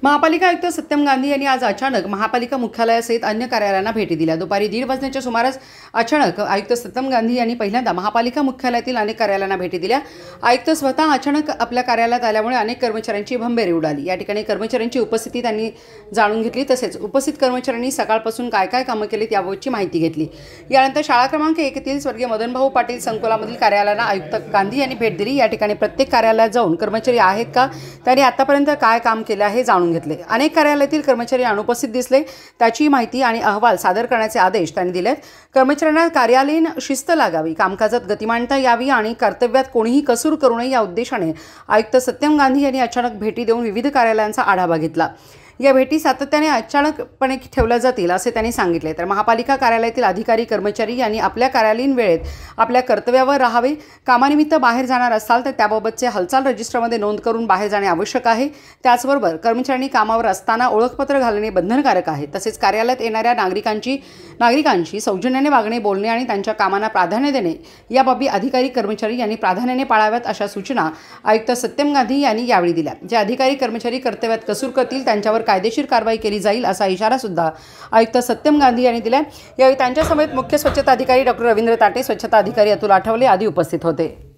महापालिका आयुक्त सत्यम गांधी यांनी आज अचानक महापालिका मुख्यालयासहित अन्य कार्यालयांना भेटी दिल्या। दुपारी 1:30 वाजण्याच्या सुमारास अचानक आयुक्त सत्यम गांधी यांनी पहिल्यांदा महापालिका मुख्यालयातील अनेक कार्यालयांना भेटी दिल्या। आयुक्त स्वतः अचानक आपल्या कार्यालयात आल्यामुळे अनेक कर्मचाऱ्यांची भंबेरी उडाली। या ठिकाणी कर्मचाऱ्यांची उपस्थिती त्यांनी जाणून घेतली, तसेच उपस्थित कर्मचाऱ्यांनी सकाळपासून काय काय कामं केलीत याबाबतची माहिती घेतली। यानंतर शाळा क्रमांक 1 येथील स्वर्गीय मदनभाऊ पाटील संकुलामधील कार्यालयांना आयुक्त गांधी यांनी भेट दिली। या ठिकाणी प्रत्येक कार्यालयात जाऊन कर्मचारी आहेत का, त्यांनी आतापर्यंत काय काम केले आहे जाणून घेतले। अनेक कार्यालयातील कर्मचारी अनुपस्थित दिसले, त्याची माहिती आणि अहवाल सादर करण्याचे आदेश त्यांनी दिलेत। कर्मचाऱ्यांना कार्यालयीन शिस्त लागावी, कामकाजात गतिमानता यावी आणि कर्तव्यात कोणीही कसूर करू नये या उद्देशाने आयुक्त सत्यम गांधी यांनी अचानक भेटी देऊन विविध कार्यालयांचा आढावा घेतला। या भेटी सातत्याने अचानकपणे ठेवल्या जातील असे त्यांनी सांगितले। तर महापालिका कार्यालयातील अधिकारी कर्मचारी यांनी आपल्या कार्यालयीन वेळेत आपल्या कर्तव्यावर राहावे। कामानिमित्त बाहेर जाणार असाल तर त्याबाबतचे हालचाल रजिस्टरमध्ये नोंद करून बाहेर जाणे आवश्यक आहे। त्याचबरोबर कर्मचाऱ्यांनी कामावर असताना ओळखपत्र घालणे बंधनकारक आहे। तसेच कार्यालयात येणाऱ्या नागरिकांशी सौजन्याने वागणे, बोलणे आणि त्यांच्या कामांना प्राधान्य देणे या बाबी अधिकारी कर्मचारी यांनी प्राधान्याने पाळाव्यात अशा सूचना आयुक्त सत्यम गांधी यांनी यावेळी दिल्या। जे अधिकारी कर्मचारी कर्तव्यात कसूर करतील त्यांच्यावर कायदेशीर कारवाई केली जाईल असा इशारा सुद्धा आयुक्त सत्यम गांधी यांनी दिला। यावेळी त्यांच्या समेत मुख्य स्वच्छता अधिकारी डॉ. रवींद्र ताटे, स्वच्छता अधिकारी अतुल आठवले आदी उपस्थित होते।